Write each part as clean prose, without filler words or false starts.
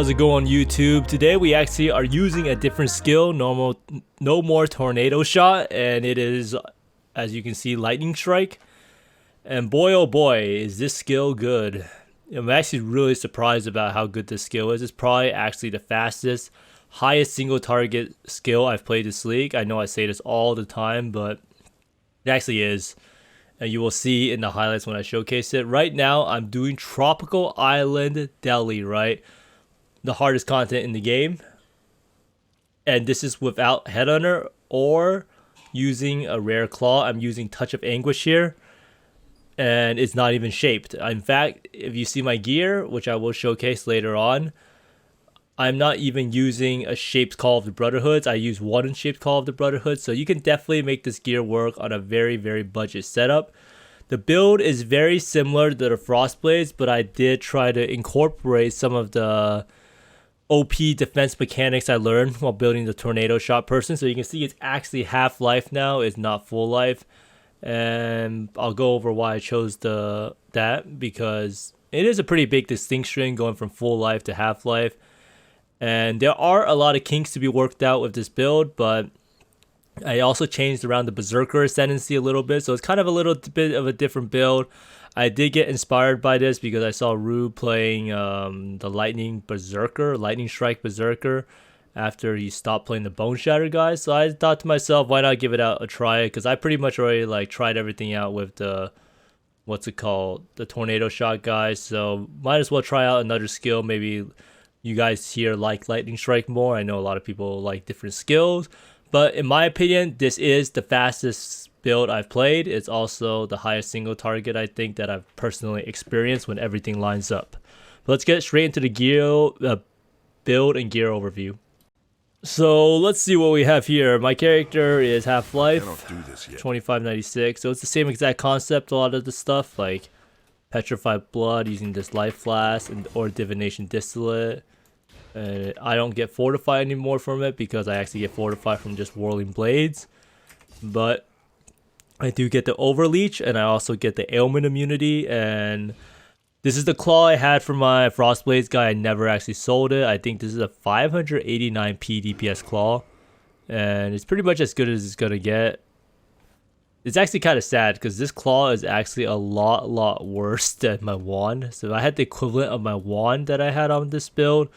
how's it going YouTube? Today we actually are using a different skill, no more tornado shot, and it is, as you can see, lightning strike. And boy oh boy, is this skill good. I'm actually really surprised about how good this skill is. It's probably actually the fastest, highest single target skill I've played this league. I know I say this all the time, but it actually is. And you will see in the highlights when I showcase it. Right now, I'm doing Tropical Island Deli, right? The hardest content in the game. And this is without Headhunter or using a rare claw. I'm using Touch of Anguish here. And it's not even shaped. In fact, if you see my gear, which I will showcase later on, I'm not even using a shaped Call of the Brotherhoods. I use one shaped Call of the Brotherhood. So you can definitely make this gear work on a very, very budget setup. The build is very similar to the Frostblades, but I did try to incorporate some of the OP defense mechanics I learned while building the tornado shot person. So you can see it's actually half life now. It's not full life. And I'll go over why I chose that because it is a pretty big distinction going from full life to half life. And there are a lot of kinks to be worked out with this build, but I also changed around the Berserker ascendancy a little bit, so it's kind of a little bit of a different build. I did get inspired by this because I saw Rube playing the Lightning Strike Berserker after he stopped playing the Bone Shatter guys. So I thought to myself, why not give it out a try? Because I pretty much already tried everything out with the the tornado shot guys. So might as well try out another skill. Maybe you guys here like Lightning Strike more. I know a lot of people like different skills. But in my opinion, this is the fastest build I've played. It's also the highest single target, I think, that I've personally experienced when everything lines up. But let's get straight into the gear build and gear overview. So let's see what we have here. My character is Half-Life, 2596. So it's the same exact concept, a lot of the stuff, like Petrified Blood using this Life Flask or Divination Distillate. I don't get Fortify anymore from it because I actually get Fortify from just Whirling Blades. But I do get the Overleech, and I also get the Ailment Immunity. And this is the claw I had for my Frostblades guy. I never actually sold it. I think this is a 589 P DPS claw. And it's pretty much as good as it's going to get. It's actually kind of sad because this claw is actually a lot worse than my wand. So if I had the equivalent of my wand that I had on this build,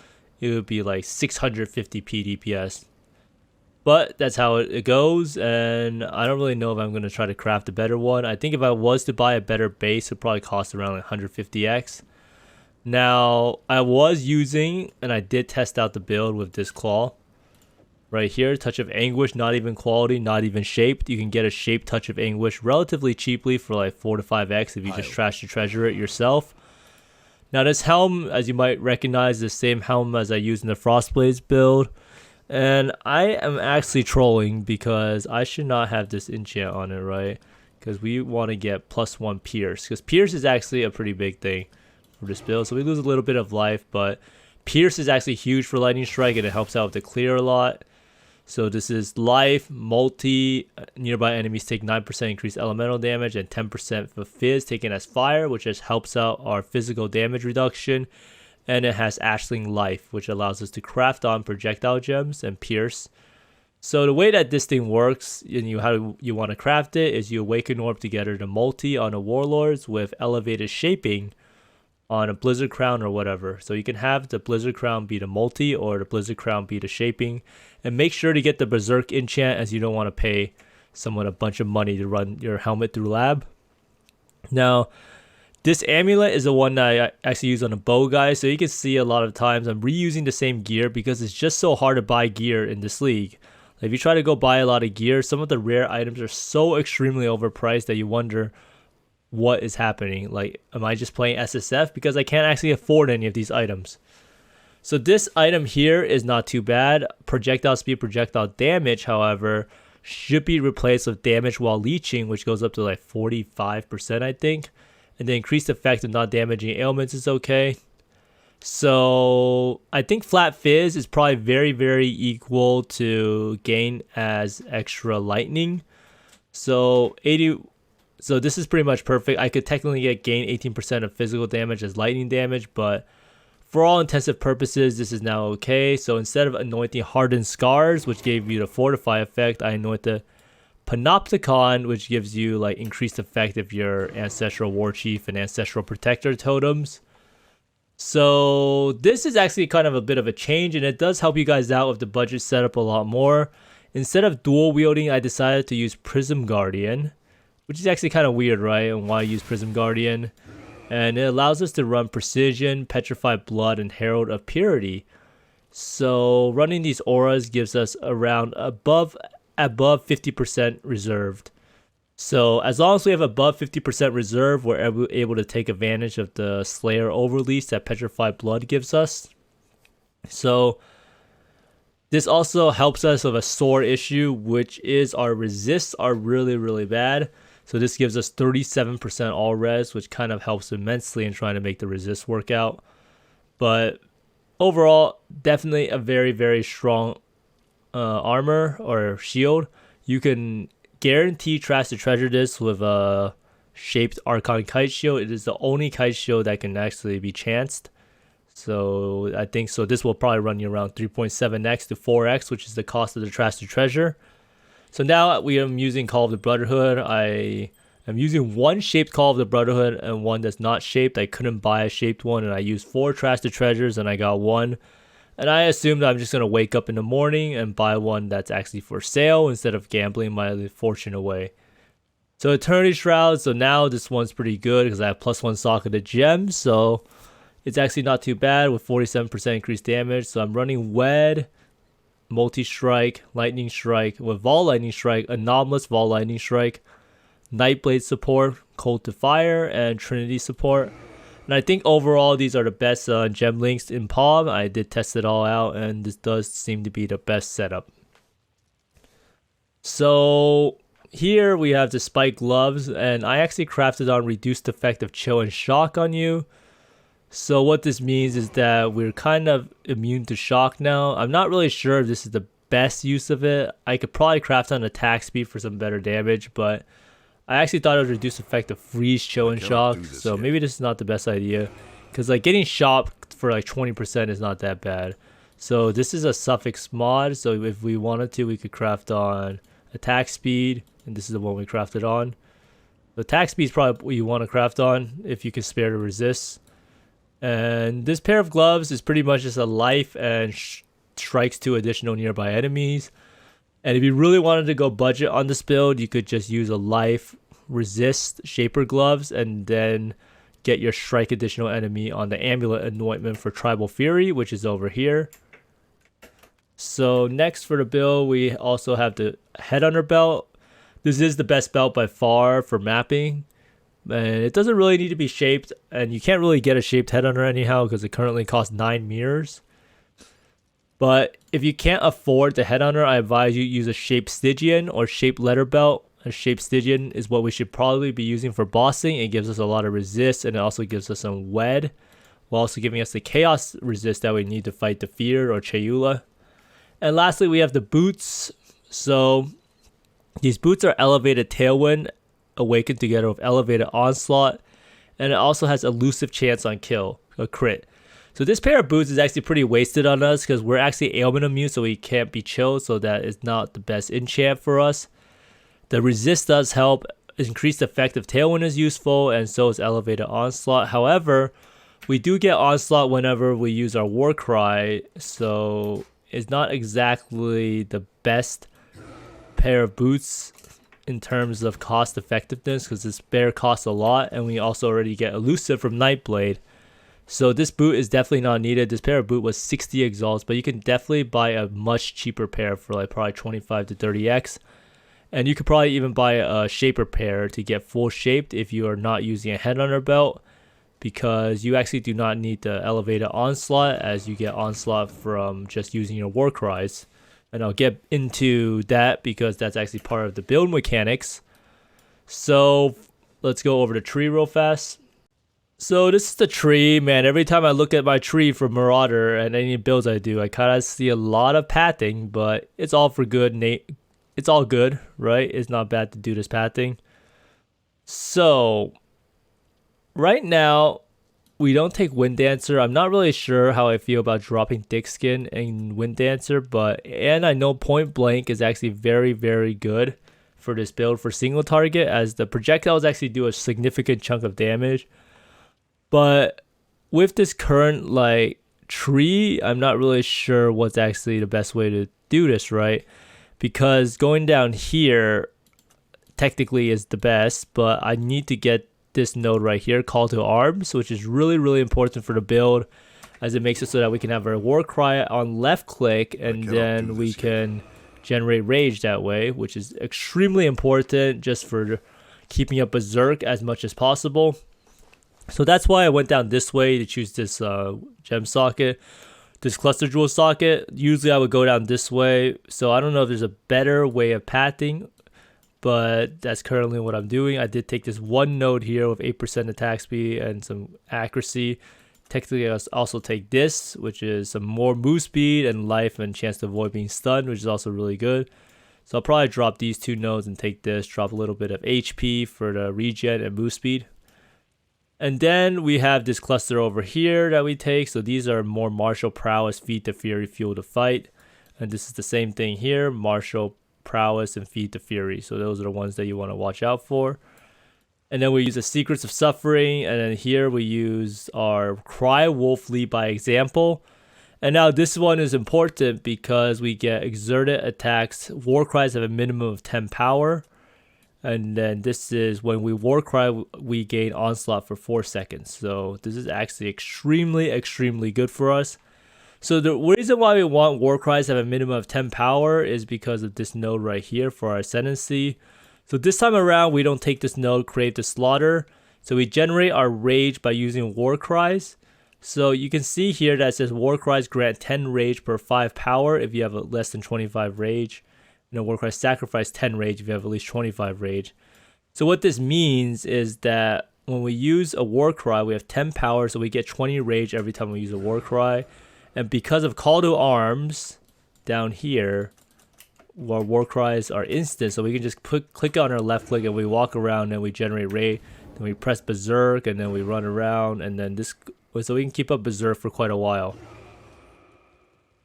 it would be like 650 P DPS. But that's how it goes, and I don't really know if I'm going to try to craft a better one. I think if I was to buy a better base, it would probably cost around like 150x. Now, I was using, and I did test out the build with this claw. Right here, Touch of Anguish, not even quality, not even shaped. You can get a shaped Touch of Anguish relatively cheaply for like 4 to 5x if you just trash to treasure it yourself. Now this helm, as you might recognize, the same helm as I used in the Frostblades build. And I am actually trolling because I should not have this enchant on it, right? Because we want to get +1 Pierce. Because Pierce is actually a pretty big thing for this build. So we lose a little bit of life, but Pierce is actually huge for Lightning Strike and it helps out with the clear a lot. So this is life, multi, nearby enemies take 9% increased elemental damage and 10% for fizz taken as fire, which just helps out our physical damage reduction. And it has Ashling Life, which allows us to craft on projectile gems and pierce. So the way that this thing works, and how you want to craft it, is you awaken orb together the multi on the warlords with elevated shaping on a Blizzard Crown or whatever. So you can have the Blizzard Crown be the multi or the Blizzard Crown be the shaping. And make sure to get the Berserk enchant, as you don't want to pay someone a bunch of money to run your helmet through lab. Now, this amulet is the one that I actually use on a bow guy. So you can see a lot of times I'm reusing the same gear because it's just so hard to buy gear in this league. If you try to go buy a lot of gear, some of the rare items are so extremely overpriced that you wonder what is happening. Like, am I just playing SSF? Because I can't actually afford any of these items. So this item here is not too bad. Projectile speed, projectile damage, however, should be replaced with damage while leeching, which goes up to like 45%, I think. And the increased effect of not damaging ailments is okay. So I think flat fizz is probably very equal to gain as extra lightning. So this is pretty much perfect. I could technically get gain 18% of physical damage as lightning damage, but For all intensive purposes, this is now okay. So instead of anointing Hardened Scars, which gave you the Fortify effect, I anoint the Panopticon, which gives you like increased effect of your Ancestral War Chief and Ancestral Protector totems. So this is actually kind of a bit of a change, and it does help you guys out with the budget setup a lot more. Instead of dual wielding, I decided to use Prism Guardian, which is actually kind of weird, right? And why use Prism Guardian? And it allows us to run Precision, Petrified Blood, and Herald of Purity. So running these auras gives us around above 50% reserved. So as long as we have above 50% reserve, we're able to take advantage of the Slayer overlease that Petrified Blood gives us. So this also helps us with a sore issue, which is our resists are really bad. So this gives us 37% all res, which kind of helps immensely in trying to make the resist work out. But overall, definitely a very strong armor or shield. You can guarantee trash to treasure this with a shaped Archon Kite Shield. It is the only Kite Shield that can actually be chanced. So I think so this will probably run you around 3.7x to 4x, which is the cost of the trash to treasure. So now we am using Call of the Brotherhood. I am using one shaped Call of the Brotherhood and one that's not shaped. I couldn't buy a shaped one, and I used 4 trash to treasures and I got one. And I assumed I'm just going to wake up in the morning and buy one that's actually for sale instead of gambling my fortune away. So Eternity Shroud, so now this one's pretty good because I have +1 socket of gems. So it's actually not too bad with 47% increased damage. So I'm running Wed, Multi-Strike, Lightning Strike with Vol Lightning Strike, Anomalous Vol Lightning Strike, Nightblade support, Cold to Fire, and Trinity support. And I think overall these are the best gem links in Palm. I did test it all out, and this does seem to be the best setup. So here we have the Spike Gloves, and I actually crafted on reduced effect of Chill and Shock on you. So what this means is that we're kind of immune to shock now. I'm not really sure if this is the best use of it. I could probably craft on attack speed for some better damage, but I actually thought it would reduce effect of freeze, chill, and shock. So maybe this is not the best idea, because like getting shocked for like 20% is not that bad. So this is a suffix mod. So if we wanted to, we could craft on attack speed, and this is the one we crafted on. The attack speed is probably what you want to craft on if you can spare the resist. And this pair of gloves is pretty much just a life and strikes 2 additional nearby enemies. And if you really wanted to go budget on this build, you could just use a life, resist, shaper gloves, and then get your strike additional enemy on the amulet anointment for Tribal Fury, which is over here. So next for the build, we also have the Headhunter belt. This is the best belt by far for mapping. And it doesn't really need to be shaped, and you can't really get a shaped Headhunter anyhow because it currently costs 9 mirrors. But if you can't afford the Headhunter, I advise you use a shaped Stygian or shaped letter belt. A shaped Stygian is what we should probably be using for bossing. It gives us a lot of resist, and it also gives us some Wed, while also giving us the chaos resist that we need to fight the Fear or Chayula. And lastly, we have the boots. So these boots are elevated Tailwind, awakened together with elevated Onslaught, and it also has elusive chance on kill, a crit. So this pair of boots is actually pretty wasted on us because we're actually ailment immune, so we can't be chilled, so that is not the best enchant for us. The resist does help. Increased effective Tailwind is useful, and so is elevated Onslaught. However, we do get Onslaught whenever we use our War Cry, so it's not exactly the best pair of boots in terms of cost effectiveness, because this bear costs a lot, and we also already get elusive from Nightblade. So this boot is definitely not needed. This pair of boot was 60 exalts, but you can definitely buy a much cheaper pair for like probably 25 to 30x. And you could probably even buy a shaper pair to get full shaped if you are not using a Headhunter belt, because you actually do not need the elevated Onslaught, as you get Onslaught from just using your War Cries. And I'll get into that because that's actually part of the build mechanics. So let's go over the tree real fast. So this is the tree, man. Every time I look at my tree for Marauder and any builds I do, I kind of see a lot of pathing, but it's all for good. It's all good, right? It's not bad to do this pathing. So right now, we don't take Wind Dancer. I'm not really sure how I feel about dropping Thick Skin and Wind Dancer, and I know Point Blank is actually very, very good for this build for single target, as the projectiles actually do a significant chunk of damage. But with this current like tree, I'm not really sure what's actually the best way to do this, right? Because going down here technically is the best, but I need to get this node right here, Call to Arms, which is really, really important for the build, as it makes it so that we can have our war cry on left click, and then we can generate rage that way, which is extremely important just for keeping up Berserk as much as possible. So that's why I went down this way to choose this gem socket, this cluster jewel socket. Usually I would go down this way, so I don't know if there's a better way of pathing, but that's currently what I'm doing. I did take this one node here with 8% attack speed and some accuracy. Technically, I also take this, which is some more move speed and life and chance to avoid being stunned, which is also really good. So I'll probably drop these two nodes and take this, drop a little bit of HP for the regen and move speed. And then we have this cluster over here that we take. So these are more martial prowess, feed to fury, fuel to fight. And this is the same thing here, martial prowess and feed to fury. So those are the ones that you want to watch out for. And then we use the Secrets of Suffering, and then here we use our Cry Wolf Lead by example. And now this one is important because we get exerted attacks. War cries have a minimum of 10 power. And then this is when we war cry, we gain onslaught for 4 seconds. So this is actually extremely, extremely good for us. So the reason why we want war cries to have a minimum of 10 power is because of this node right here for our ascendancy. So this time around, we don't take this node, Crave the Slaughter. So we generate our rage by using war cries. So you can see here that it says war cries grant 10 rage per 5 power if you have less than 25 rage. And war cries sacrifice 10 rage if you have at least 25 rage. So what this means is that when we use a war cry, we have 10 power, so we get 20 rage every time we use a war cry. And because of Call to Arms down here, our war cries are instant, so we can just click on our left click and we walk around and we generate rage. Then we press Berserk and then we run around, and then this, so we can keep up Berserk for quite a while.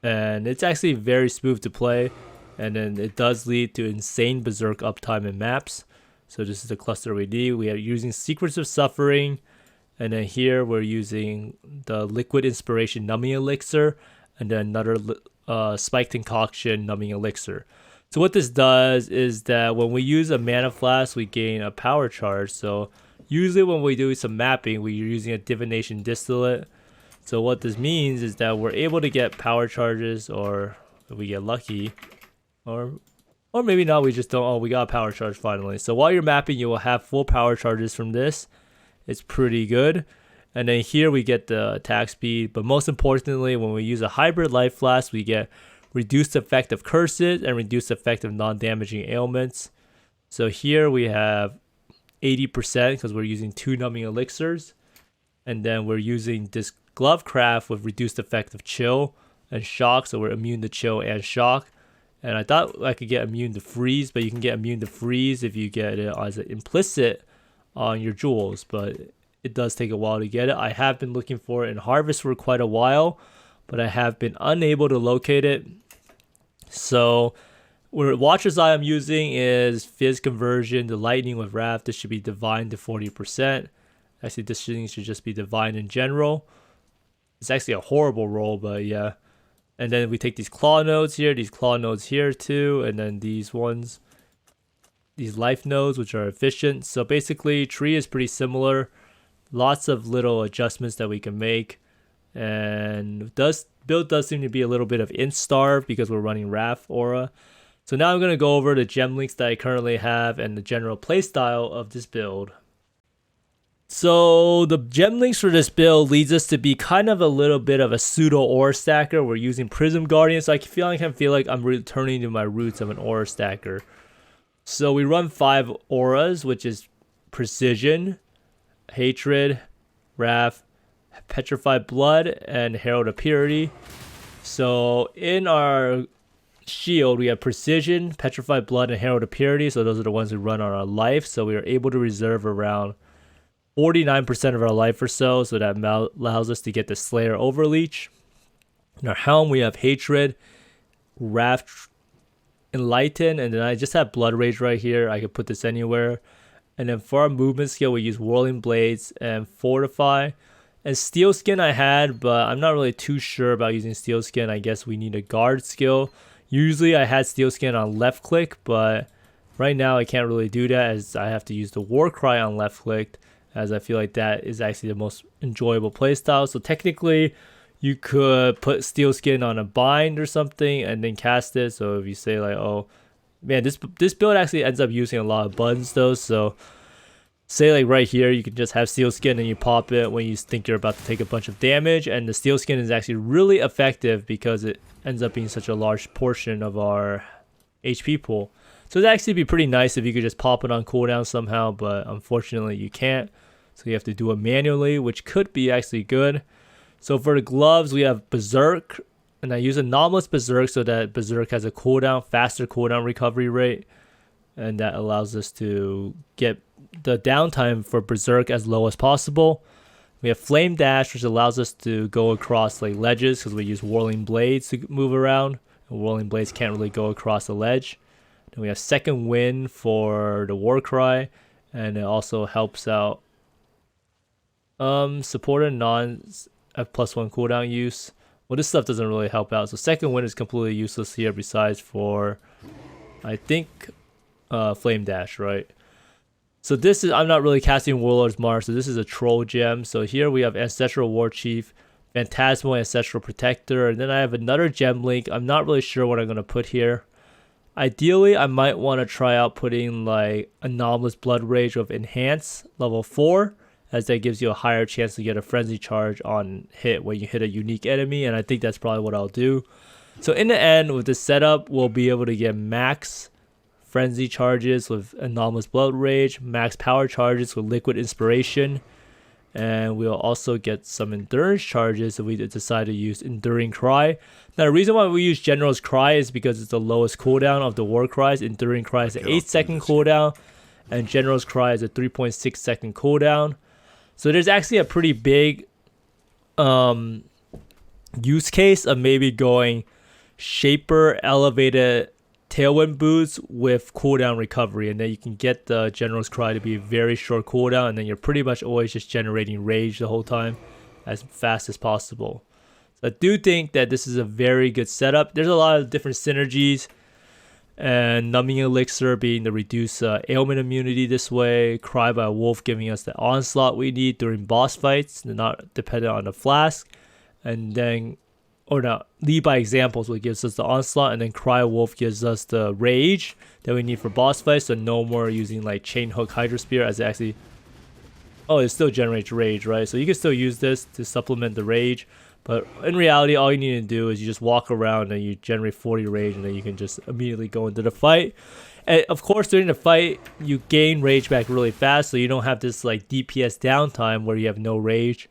And it's actually very smooth to play, and then it does lead to insane Berserk uptime in maps. So this is the cluster we need. We are using Secrets of Suffering, and then here we're using the Liquid Inspiration Numbing Elixir, and then another Spike Concoction Numbing Elixir. So what this does is that when we use a Mana Flask, we gain a power charge. So usually when we do some mapping, we're using a Divination Distillate. So what this means is that we're able to get power charges, or if we get lucky, or maybe not, we just don't. Oh, we got a power charge finally. So while you're mapping, you will have full power charges from this. It's pretty good. And then here we get the attack speed, but most importantly, when we use a Hybrid Life Flask, we get reduced effect of curses and reduced effect of non-damaging ailments. So here we have 80% because we're using 2 numbing elixirs, and then we're using this Glovecraft with reduced effect of chill and shock, so we're immune to chill and shock. And I thought I could get immune to freeze, but you can get immune to freeze if you get it as an implicit on your jewels, but it does take a while to get it. I have been looking for it in Harvest for quite a while, but I have been unable to locate it. So what Watcher's Eye I'm using is Fizz Conversion to Lightning with Wrath. This should be Divine to 40%. Actually, this thing should just be Divine in general. It's actually a horrible roll, but yeah. And then we take these claw nodes here, these claw nodes here too, and then these ones, these life nodes, which are efficient. So basically, tree is pretty similar. Lots of little adjustments that we can make, and build does seem to be a little bit of int-starve because we're running Wrath Aura. So now I'm going to go over the gem links that I currently have and the general playstyle of this build. So the gem links for this build leads us to be kind of a little bit of a pseudo aura stacker. We're using Prism Guardian, so I feel like I'm returning to my roots of an aura stacker. So we run 5 auras, which is Precision, Hatred, Wrath, Petrified Blood, and Herald of Purity. So in our shield, we have Precision, Petrified Blood, and Herald of Purity. So those are the ones we run on our life. So we are able to reserve around 49% of our life or so, so that allows us to get the Slayer Overleech. In our helm, we have Hatred, Wrath, Enlighten, and then I just have Blood Rage right here. I could put this anywhere. And then for our movement skill, we use Whirling Blades and Fortify. And Steel Skin I had, but I'm not really too sure about using Steel Skin. I guess we need a guard skill. Usually I had Steel Skin on left click, but right now I can't really do that as I have to use the War Cry on left click, as I feel like that is actually the most enjoyable playstyle. So technically you could put Steel Skin on a bind or something and then cast it. So if you say like, oh man, this build actually ends up using a lot of buttons though. So say like right here, you can just have Steel Skin and you pop it when you think you're about to take a bunch of damage. And the Steel Skin is actually really effective because it ends up being such a large portion of our HP pool. So it'd actually be pretty nice if you could just pop it on cooldown somehow, but unfortunately you can't. So you have to do it manually, which could be actually good. So for the gloves, we have Berserk, and I use Anomalous Berserk so that Berserk has a cooldown, faster cooldown recovery rate, and that allows us to get the downtime for Berserk as low as possible. We have Flame Dash, which allows us to go across like ledges because we use Whirling Blades to move around, and Whirling Blades can't really go across a ledge. Then we have Second Wind for the War Cry, and it also helps out supported non F +1 cooldown use. Well, this stuff doesn't really help out. So Second Wind is completely useless here besides for, I think, Flame Dash, right? So this is, I'm not really casting Warlord's Mark, so this is a troll gem. So here we have Ancestral War Chief, Phantasmal Ancestral Protector, and then I have another gem link. I'm not really sure what I'm going to put here. Ideally, I might want to try out putting like Anomalous Blood Rage with Enhance level 4, as that gives you a higher chance to get a Frenzy Charge on hit when you hit a unique enemy, and I think that's probably what I'll do. So in the end, with this setup, we'll be able to get max Frenzy Charges with Anomalous Blood Rage, max Power Charges with Liquid Inspiration, and we'll also get some Endurance Charges if we decide to use Enduring Cry. Now the reason why we use General's Cry is because it's the lowest cooldown of the War Cries. Enduring Cry is an 8-second cooldown, and General's Cry is a 3.6-second cooldown. So there's actually a pretty big use case of maybe going Shaper Elevated Tailwind Boots with cooldown recovery, and then you can get the General's Cry to be a very short cooldown, and then you're pretty much always just generating rage the whole time as fast as possible. So I do think that this is a very good setup. There's a lot of different synergies, and Numbing Elixir being the reduce ailment immunity this way, Cry by Wolf giving us the onslaught we need during boss fights, not dependent on the flask, and then, or not, Lead by Examples, what gives us the onslaught, and then Cry Wolf gives us the rage that we need for boss fights, so no more using like Chain Hook Hydro Spear as it actually, oh, it still generates rage, right? So you can still use this to supplement the rage. But in reality, all you need to do is you just walk around and you generate 40 rage, and then you can just immediately go into the fight. And of course, during the fight, you gain rage back really fast, so you don't have this like DPS downtime where you have no rage.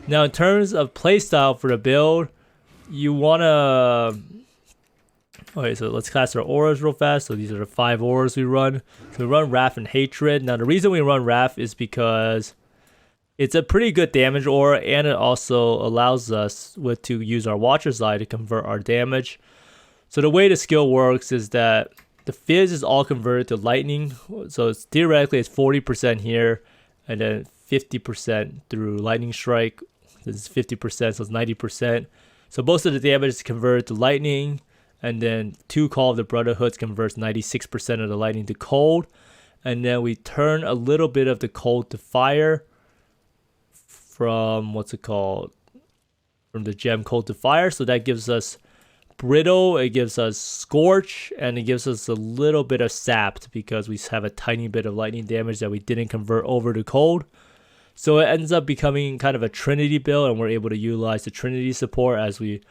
Now, in terms of playstyle for the build, you want to... Okay, so let's cast our auras real fast. So these are the 5 auras we run. So we run Wrath and Hatred. Now, the reason we run Wrath is because it's a pretty good damage aura, and it also allows us to use our Watcher's Eye to convert our damage. So the way the skill works is that the Fizz is all converted to Lightning. So it's theoretically it's 40% here, and then 50% through Lightning Strike. This is 50%, so it's 90%. So most of the damage is converted to Lightning, and then 2 Call of the Brotherhoods converts 96% of the Lightning to Cold. And then we turn a little bit of the Cold to Fire from, what's it called, from the gem Cold to Fire. So that gives us Brittle, it gives us Scorch, and it gives us a little bit of Sapped because we have a tiny bit of lightning damage that we didn't convert over to Cold. So it ends up becoming kind of a Trinity build, and we're able to utilize the Trinity support as we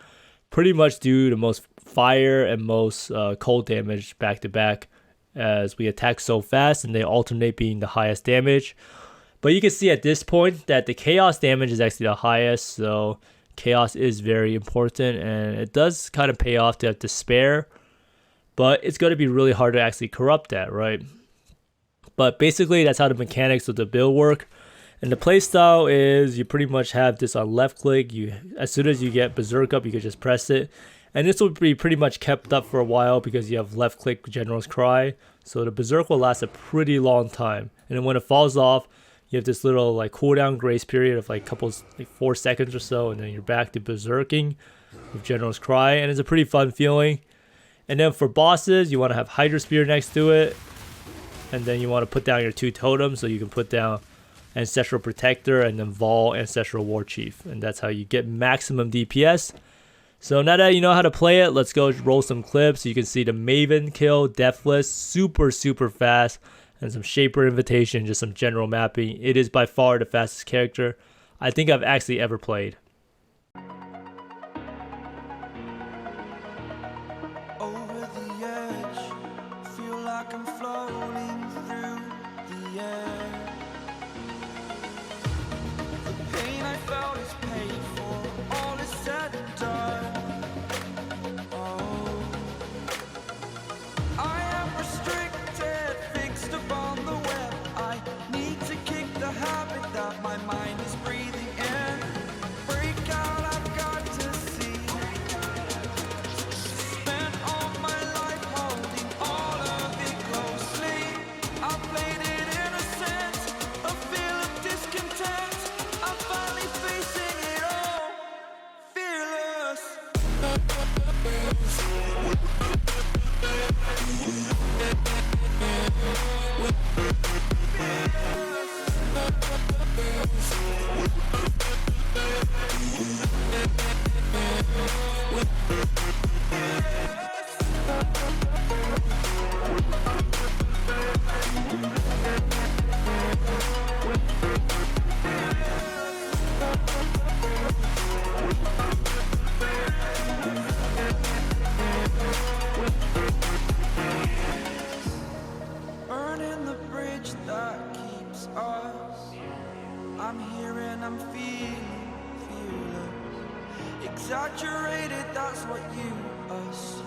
pretty much do the most fire and most cold damage back to back, as we attack so fast and they alternate being the highest damage. But you can see at this point that the chaos damage is actually the highest, so chaos is very important, and it does kind of pay off to have despair, but it's going to be really hard to actually corrupt that, right? But basically that's how the mechanics of the build work. And the playstyle is you pretty much have this on left click. You, as soon as you get Berserk up, you can just press it. And this will be pretty much kept up for a while because you have left click General's Cry. So the Berserk will last a pretty long time. And then when it falls off, you have this little like cooldown grace period of like 4 seconds or so. And then you're back to Berserking with General's Cry. And it's a pretty fun feeling. And then for bosses, you want to have Hydra Spear next to it. And then you want to put down your 2 totems so you can put down Ancestral Protector and then Vol Ancestral War Chief, and that's how you get maximum DPS. So now that you know how to play it, let's go roll some clips. You can see the Maven Kill, Deathless, super fast, and some Shaper Invitation, just some general mapping. It is by far the fastest character I think I've actually ever played. Over the edge, feel like I'm floating through the air. Pain I felt is paid for, all is said and done. Oh, I am restricted, fixed upon the web. I need to kick the habit that my mind is breathing in. Break out, I've got to see. Spent all my life holding all of it closely. I played it innocent, a feel of discontent. I'm finally facing it all, fearless. Burning the bridge that keeps us. I'm here and I'm feeling fearless. Exaggerated, that's what you assume.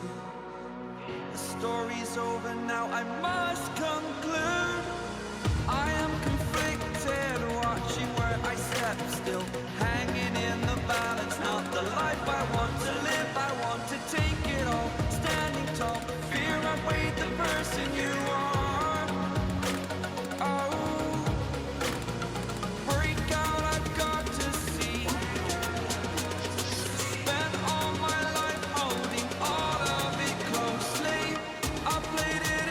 The story's over now, I must conclude. I am conflicted, watching where I step still, hanging in the balance. Not the life I want to live, I want to take it all. Standing tall, fear outweighed the person you are. Oh, break out, I've got to see. Spent all my life holding all of it closely. I played it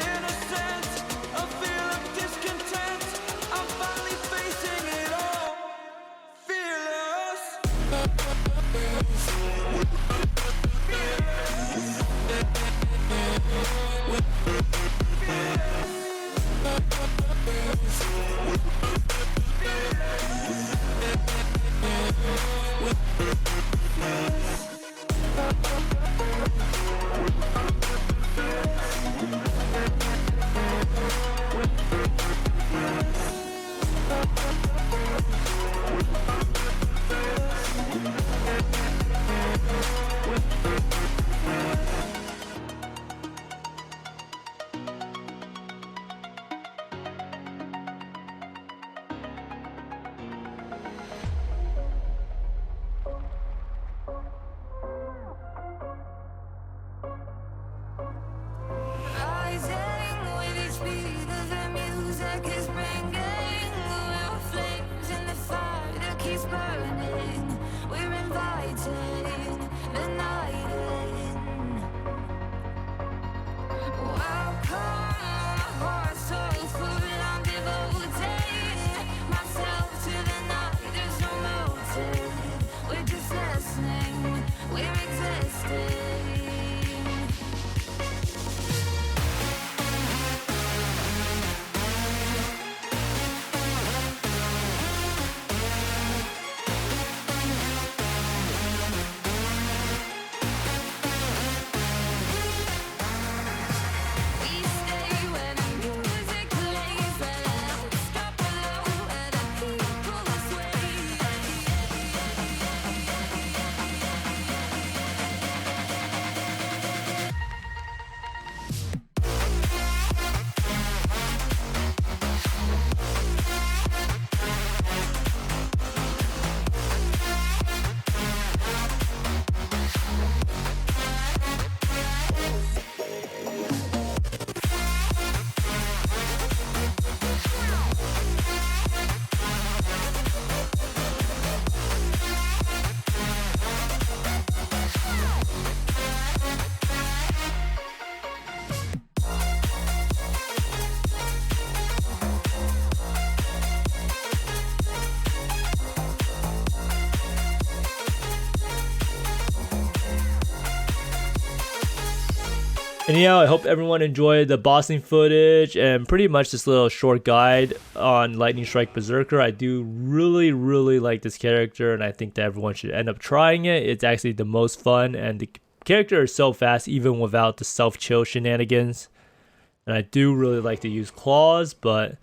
Anyhow, I hope everyone enjoyed the bossing footage and pretty much this little short guide on Lightning Strike Berserker. I do really like this character, and I think that everyone should end up trying it. It's actually the most fun, and the character is so fast even without the self-chill shenanigans. And I do really like to use claws, but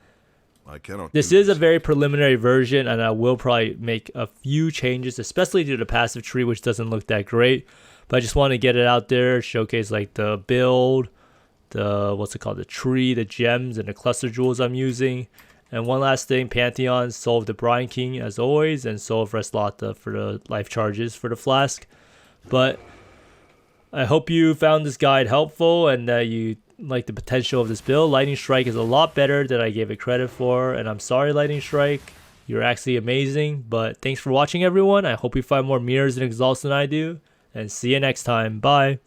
this is a very preliminary version, and I will probably make a few changes, especially to the passive tree, which doesn't look that great. But I just want to get it out there, showcase like the build, the the tree, the gems, and the cluster jewels I'm using. And one last thing, Pantheon solved the Brine King as always, and solved Reslata for the life charges for the flask. But I hope you found this guide helpful and that you like the potential of this build. Lightning Strike is a lot better than I gave it credit for, and I'm sorry, Lightning Strike. You're actually amazing. But thanks for watching, everyone. I hope you find more mirrors and exalts than I do. And see you next time. Bye.